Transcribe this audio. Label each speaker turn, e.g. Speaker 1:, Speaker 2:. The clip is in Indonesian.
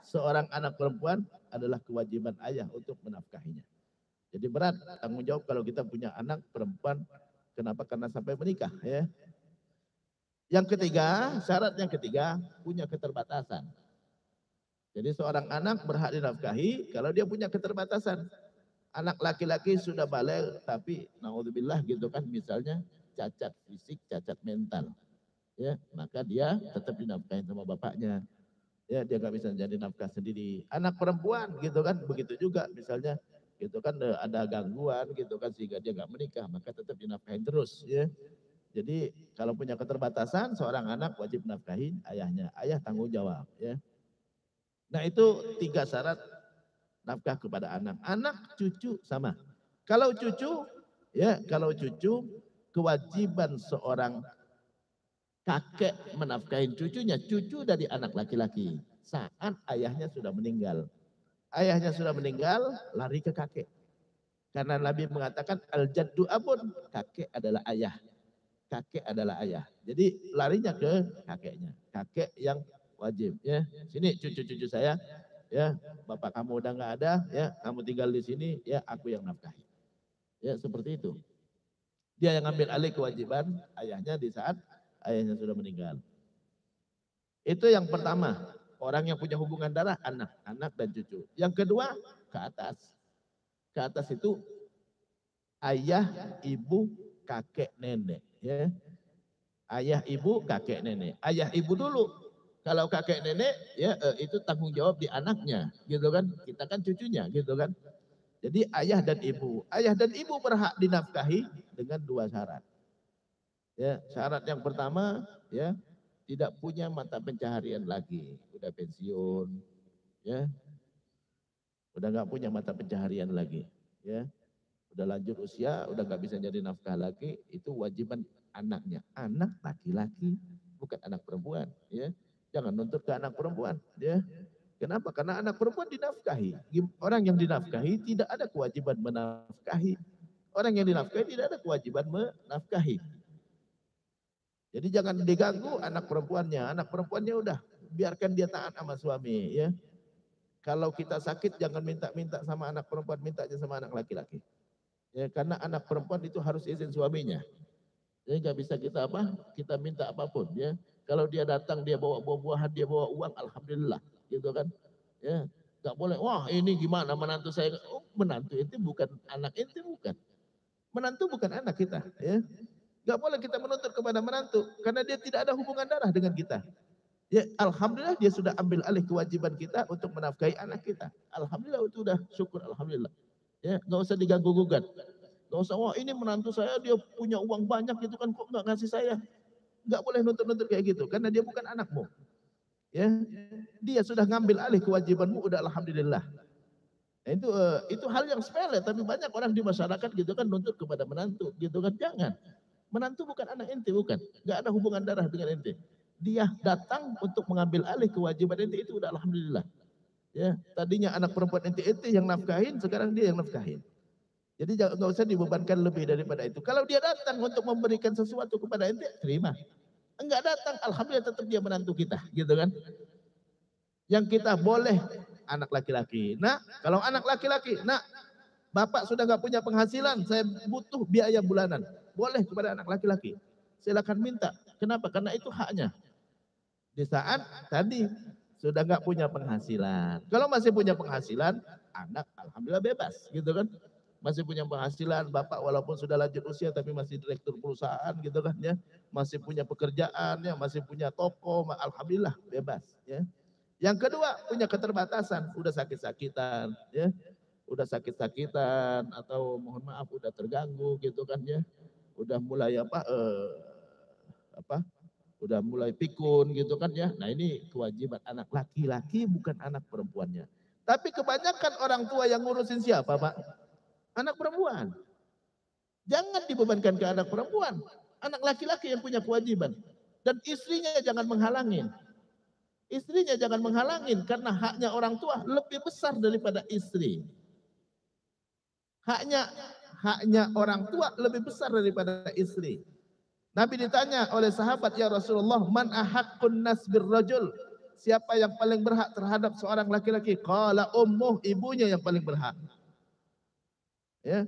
Speaker 1: seorang anak perempuan adalah kewajiban ayah untuk menafkahinya. Jadi berat tanggung jawab kalau kita punya anak perempuan. Kenapa? Karena sampai menikah ya. Yang ketiga, syarat yang ketiga punya keterbatasan. Jadi seorang anak berhak dinafkahi kalau dia punya keterbatasan. Anak laki-laki sudah balik tapi naudzubillah gitu kan, misalnya cacat fisik, cacat mental. Ya, maka dia tetap dinafkahi sama bapaknya. Ya, dia nggak bisa jadi nafkah sendiri. Anak perempuan gitu kan, begitu juga misalnya gitu kan ada gangguan gitu kan sehingga dia nggak menikah, maka tetap dinafkahin terus ya. Jadi kalau punya keterbatasan seorang anak wajib nafkahin ayahnya. Ayah tanggung jawab ya. Nah, itu 3 syarat nafkah kepada anak. Anak, cucu sama. Kalau cucu ya, kalau cucu kewajiban seorang kakek menafkahin cucunya, cucu dari anak laki-laki saat ayahnya sudah meninggal. Ayahnya sudah meninggal, lari ke kakek. Karena Nabi mengatakan al-jaddu abun, kakek adalah ayah. Kakek adalah ayah. Jadi larinya ke kakeknya. Kakek yang wajib ya. Sini cucu-cucu saya ya, bapak kamu udah nggak ada ya, kamu tinggal di sini ya, aku yang nafkahi. Ya, seperti itu. Dia yang ambil alih kewajiban ayahnya di saat ayahnya sudah meninggal. Itu yang pertama, orang yang punya hubungan darah, anak dan cucu. Yang kedua, ke atas. Ke atas itu ayah, ibu, kakek, nenek. Ya. Ayah, ibu, kakek, nenek. Ayah, ibu dulu. Kalau kakek, nenek, ya itu tanggung jawab di anaknya, gitu kan? Kita kan cucunya, gitu kan? Jadi ayah dan ibu. Ayah dan ibu berhak dinafkahi dengan 2 syarat. Ya, syarat yang pertama, ya, tidak punya mata pencaharian lagi, udah pensiun, ya, udah nggak punya mata pencaharian lagi, ya, udah lanjut usia, udah nggak bisa jadi nafkah lagi, itu wajiban anaknya, anak laki-laki, bukan anak perempuan, ya, jangan nuntut ke anak perempuan, ya. Kenapa? Karena anak perempuan dinafkahi. Orang yang dinafkahi tidak ada kewajiban menafkahi. Orang yang dinafkahi tidak ada kewajiban menafkahi. Jadi jangan diganggu anak perempuannya. Anak perempuannya udah biarkan dia taat sama suami ya. Kalau kita sakit jangan minta-minta sama anak perempuan, minta aja sama anak laki-laki. Ya, karena anak perempuan itu harus izin suaminya. Jadi nggak bisa kita apa? Kita minta apapun ya. Kalau dia datang dia bawa buah-buahan, dia bawa uang, alhamdulillah, gitu kan? Ya, nggak boleh. Wah ini gimana menantu saya? Oh, menantu itu bukan anak itu bukan. Menantu bukan anak kita. Ya, nggak boleh kita menuntut kepada menantu karena dia tidak ada hubungan darah dengan kita. Ya, alhamdulillah dia sudah ambil alih kewajiban kita untuk menafkahi anak kita. Alhamdulillah itu udah syukur alhamdulillah. Ya, nggak usah diganggu gugat. Nggak usah, wah ini menantu saya dia punya uang banyak gitu kan kok nggak ngasih saya. Nggak boleh nuntut-nuntut kayak gitu karena dia bukan anakmu. Ya, dia sudah ngambil alih kewajibanmu udah alhamdulillah. Nah, itu hal yang sepele tapi banyak orang di masyarakat gitu kan nuntut kepada menantu gitu kan, jangan. Menantu bukan anak ente, bukan. Nggak ada hubungan darah dengan ente. Dia datang untuk mengambil alih kewajiban ente itu udah alhamdulillah. Ya, tadinya anak perempuan ente yang nafkahin, sekarang dia yang nafkahin. Jadi jangan nggak usah dibebankan lebih daripada itu. Kalau dia datang untuk memberikan sesuatu kepada ente, terima. Enggak datang, alhamdulillah tetap dia menantu kita, gitu kan? Yang kita boleh anak laki-laki. Nah, kalau anak laki-laki, nah bapak sudah nggak punya penghasilan, saya butuh biaya bulanan. Boleh kepada anak laki-laki. Silakan minta. Kenapa? Karena itu haknya. Di saat tadi sudah nggak punya penghasilan. Kalau masih punya penghasilan, anak alhamdulillah bebas, gitu kan? Masih punya penghasilan, bapak walaupun sudah lanjut usia tapi masih direktur perusahaan, gitu kan ya? Masih punya pekerjaan, ya, masih punya toko, alhamdulillah bebas, ya. Yang kedua punya keterbatasan, udah sakit-sakitan, ya udah sakit-sakitan atau mohon maaf udah terganggu gitu kan ya, udah mulai apa, udah mulai pikun gitu kan ya. Nah ini kewajiban anak laki-laki bukan anak perempuannya. Tapi kebanyakan orang tua yang ngurusin siapa Pak? Anak perempuan. Jangan dibebankan ke anak perempuan. Anak laki-laki yang punya kewajiban. Dan istrinya jangan menghalangin. Istrinya jangan menghalangin karena haknya orang tua lebih besar daripada istri. Haknya haknya orang tua lebih besar daripada istri. Nabi ditanya oleh sahabat, ya Rasulullah, man ahaqqun nas birrajul? siapa yang paling berhak terhadap seorang laki-laki? Qala ummuh, ibunya yang paling berhak. Ya.